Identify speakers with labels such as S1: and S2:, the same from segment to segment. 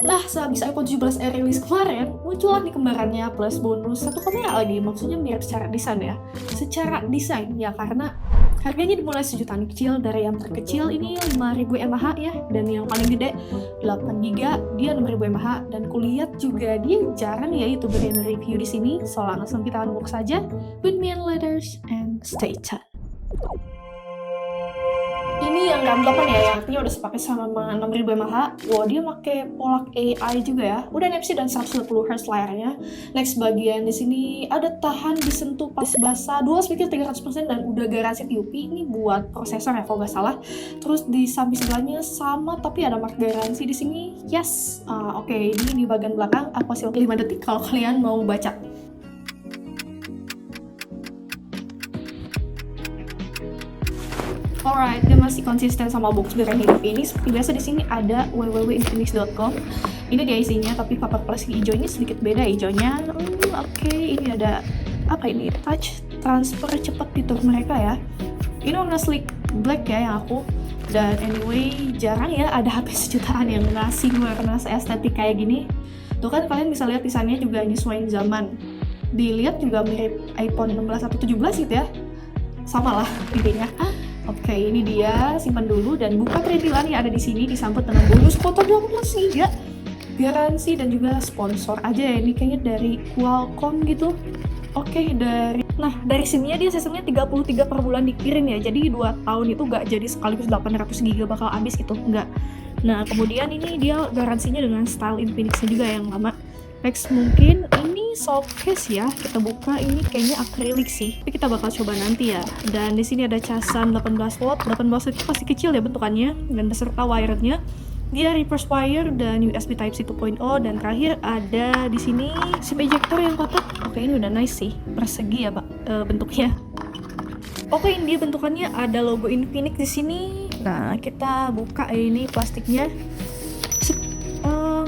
S1: Nah, sehabis iPhone 17 rilis kemarin, muncullah nih kembarannya plus bonus satu kamera lagi. Maksudnya mirip secara desain ya. Secara desain ya, karena harganya dimulai sejutaan kecil. Dari yang terkecil ini 5000 mAh ya, dan yang paling gede 8GB dia 6000 mAh. Dan kulihat juga dia jarang ya youtuber yang review di sini. So langsung kita unbox saja with me and letters and stay tuned. Ini yang RAM 8 ya, yang artinya udah sepakai sama 6000 mAh. Wow, dia pakai Polak AI juga ya. Udah NFC dan 120Hz layarnya. Next bagian di sini ada tahan disentuh pas basah, dual speaker 300% dan udah garansi TUV. Ini buat prosesor ya kalau nggak salah. Terus di samping sebelahnya sama tapi ada mark garansi di sini. Yes. Oke, ini di bagian belakang aku kasih 5 detik kalau kalian mau baca. Alright, dia masih konsisten sama box berani hidup ini. Seperti biasa di sini ada www.infinix.com. Ini dia isinya, tapi cover plastik hijaunya sedikit beda hijaunya. Oke, ini ada apa ini? Touch transfer cepat fitur mereka ya. Ini warna sleek black ya yang aku. Dan anyway, jarang ya ada HP sejutaan yang ngasih warna estetik kayak gini. Tuh kan kalian bisa lihat desainnya juga nyesuaiin zaman. Dilihat juga mirip iPhone 16 atau 17 gitu ya. Sama lah intinya. Oke, ini dia, simpan dulu dan buka tredilan yang ada di sini disambut dengan bonus foto 20 GB, garansi dan juga sponsor aja ya. Ini kayaknya dari Qualcomm gitu. Oke, dari sininya dia sistemnya 33 per bulan dikirim ya. Jadi 2 tahun itu gak jadi sekaligus 800 GB bakal habis gitu, enggak. Nah, kemudian ini dia garansinya dengan style Infinix-nya juga yang lama. Next mungkin ini soft case ya, kita buka. Ini kayaknya akrilik sih, tapi kita bakal coba nanti ya. Dan di sini ada casan 18 watt. 18 watt itu pasti kecil ya bentukannya, dan beserta wire-nya. Dia reverse wire dan USB Type-C 2.0, dan terakhir ada di sini SIM ejector yang kotak. Oke, ini udah nice sih, persegi ya Pak bentuknya. Oke, ini dia bentukannya, ada logo Infinix di sini. Nah, kita buka ini plastiknya.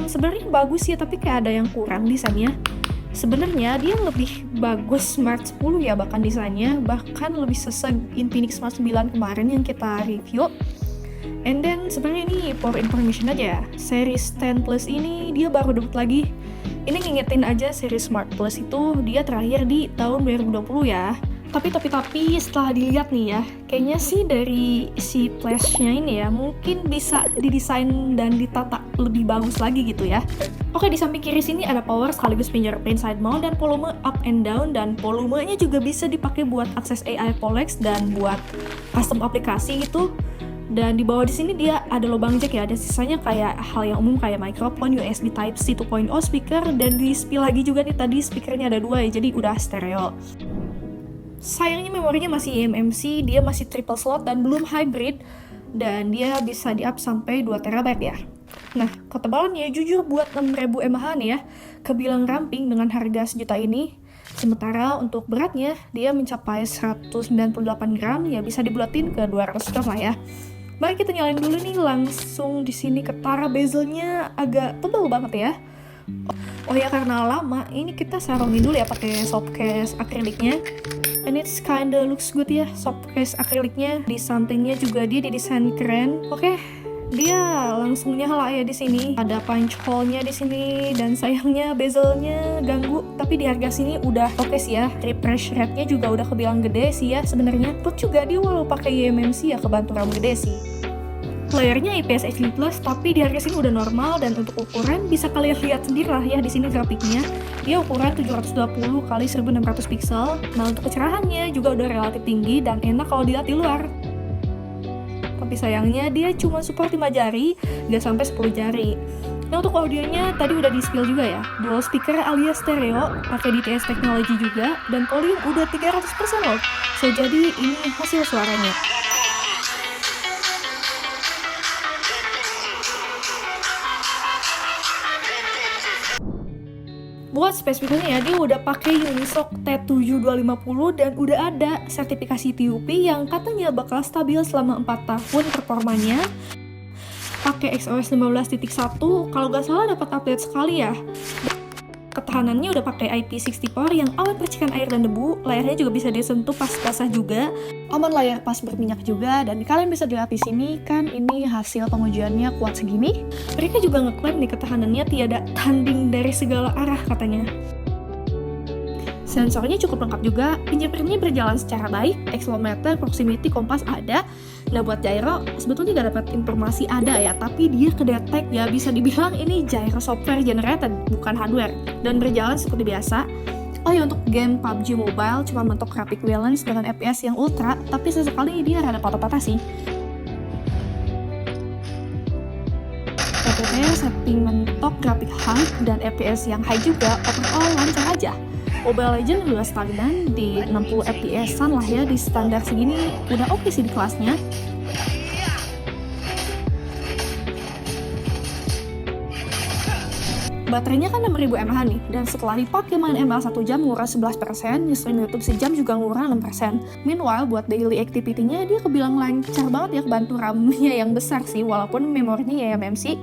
S1: Sebenarnya bagus ya, tapi kayak ada yang kurang desainnya. Sebenarnya dia lebih bagus Smart 10 ya, bahkan desainnya bahkan lebih seseg Infinix Smart 9 kemarin yang kita review. And then sebenarnya ini for information aja ya, series 10 Plus ini dia baru debut lagi. Ini ngingetin aja series Smart Plus itu dia terakhir di tahun 2020 ya. Tapi setelah dilihat nih ya, kayaknya sih dari si flashnya ini ya mungkin bisa didesain dan ditata lebih bagus lagi gitu ya. Oke, di samping kiri sini ada power sekaligus fingerprint side mount dan volume up and down, dan volumenya juga bisa dipakai buat akses AI Polex dan buat custom aplikasi gitu. Dan di bawah di sini dia ada lubang jack ya, ada sisanya kayak hal yang umum kayak microphone, USB Type-C 2.0 speaker, dan di spill lagi juga nih tadi speakernya ada 2 ya, jadi udah stereo. Sayangnya memorinya masih eMMC, dia masih triple slot dan belum hybrid, dan dia bisa di-up sampai 2TB ya. Nah, ketebalannya jujur buat 6000 mAh nih ya, kebilang ramping dengan harga sejuta ini. Sementara untuk beratnya, dia mencapai 198 gram, ya bisa dibulatin ke 200 gram lah ya. Mari kita nyalain dulu nih, langsung di sini ketara bezelnya agak tebal banget ya. Oh ya, karena lama, ini kita sarungin dulu ya pakai soft case akriliknya. And it's kinda looks good ya, soft case akriliknya. Di sampingnya juga dia didesain keren. Oke, dia langsung nyala ya di sini. Ada punch hole-nya di sini, dan sayangnya bezelnya ganggu. Tapi di harga sini udah oke sih ya. Refresh rate-nya juga udah kebilang gede sih ya sebenarnya. Put juga dia walau pakai eMMC ya kebantu RAM gede sih. Layarnya IPS HD+, tapi di harga sini udah normal, dan untuk ukuran bisa kalian lihat sendiri lah ya di sini grafiknya. Dia ukuran 720 x 1600 pixel. Nah, untuk kecerahannya juga udah relatif tinggi dan enak kalau dilihat di luar. Tapi sayangnya dia cuma support 5 jari, nggak sampai 10 jari. Nah, untuk audionya tadi udah di-spill juga ya. Dual speaker alias stereo, pakai DTS teknologi juga, dan volume udah 300% loh. So, jadi ini hasil suaranya. Buat spesifikasinya ya, dia udah pakai Unisoc T7250 dan udah ada sertifikasi TUV yang katanya bakal stabil selama 4 tahun performanya. Pakai XOS 15.1, kalau nggak salah dapat update sekali ya. Ketahanannya udah pakai IP64 yang aman percikan air dan debu, layarnya juga bisa disentuh pas basah juga, aman layar pas berminyak juga, dan kalian bisa lihat di sini kan ini hasil pengujiannya kuat segini. Mereka juga ngeklaim nih ketahanannya tiada tanding dari segala arah katanya. Sensornya cukup lengkap juga, fingerprintnya berjalan secara baik, accelerometer, proximity, kompas ada. Nah buat gyro, sebetulnya nggak dapat informasi ada ya, tapi dia kedetek ya, bisa dibilang ini gyro software generated, bukan hardware, dan berjalan seperti biasa. Oh ya, untuk game PUBG Mobile cuma mentok graphic balance dengan FPS yang ultra, tapi sesekali dia rada patah-patah sih. Setting mentok grafik high dan FPS yang high juga, overall lancar aja. Mobile Legends juga stagnan di 60 FPS-an lah ya, di standar segini udah oke sih di kelasnya. Baterainya kan 6000 mAh nih, dan setelah dipakai main ML 1 jam nguras 11%, nge-stream YouTube sejam juga ngurang 6%. Meanwhile, buat daily activity-nya dia kebilang lancar banget ya, kebantu RAM-nya yang besar sih, walaupun memorinya ya eMMC.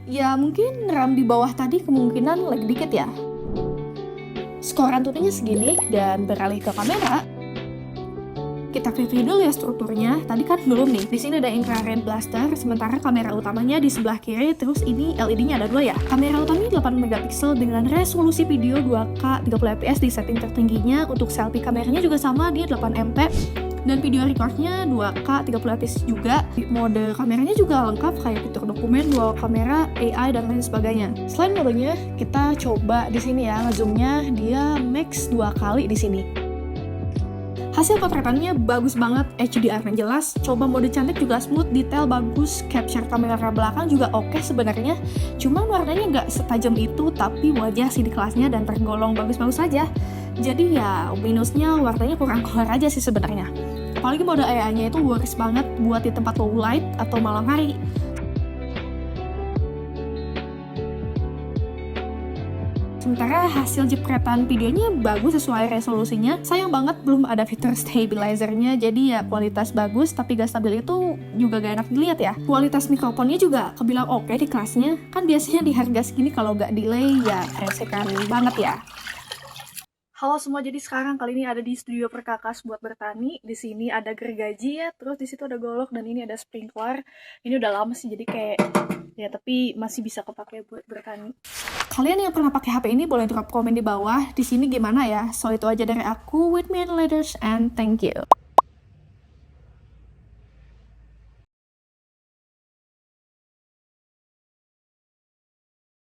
S1: Ya mungkin RAM di bawah tadi kemungkinan lag dikit ya. Skor Antutunya segini, dan beralih ke kamera. Kita review dulu ya strukturnya. Tadi kan belum nih. Di sini ada infrared blaster, sementara kamera utamanya di sebelah kiri, terus ini LED-nya ada 2 ya. Kamera utamanya 8 megapiksel dengan resolusi video 2K 30 fps di setting tertingginya. Untuk selfie kameranya juga sama, dia 8MP. Dan video recordnya 2K 30 fps juga. Mode kameranya juga lengkap kayak fitur dokumen, dual kamera, AI dan lain sebagainya. Selain modenya, kita coba di sini ya, ngezoomnya dia max 2 kali di sini. Hasil potretannya bagus banget, HDR-nya jelas, coba mode cantik juga smooth, detail bagus, capture kamera belakang juga oke sebenarnya. Cuma warnanya nggak setajam itu, tapi wajah sih di kelasnya dan tergolong bagus-bagus aja. Jadi ya minusnya warnanya kurang keluar aja sih sebenarnya. Apalagi mode AI-nya itu works banget buat di tempat low light atau malam hari. Sementara hasil jepretan videonya bagus sesuai resolusinya. Sayang banget belum ada fitur stabilizernya, jadi ya kualitas bagus tapi gak stabil itu juga gak enak dilihat ya. Kualitas mikrofonnya juga kebilang oke di kelasnya. Kan biasanya di harga segini kalau gak delay ya resekan banget ya. Halo semua, jadi sekarang kali ini ada di studio Perkakas buat bertani. Di sini ada gergaji ya, terus di situ ada golok dan ini ada sprinkler. Ini udah lama sih jadi kayak ya, tapi masih bisa kepake buat bertani. Kalian yang pernah pakai HP ini boleh drop komen di bawah. Di sini gimana ya? So itu aja dari aku. With me and letters and thank you.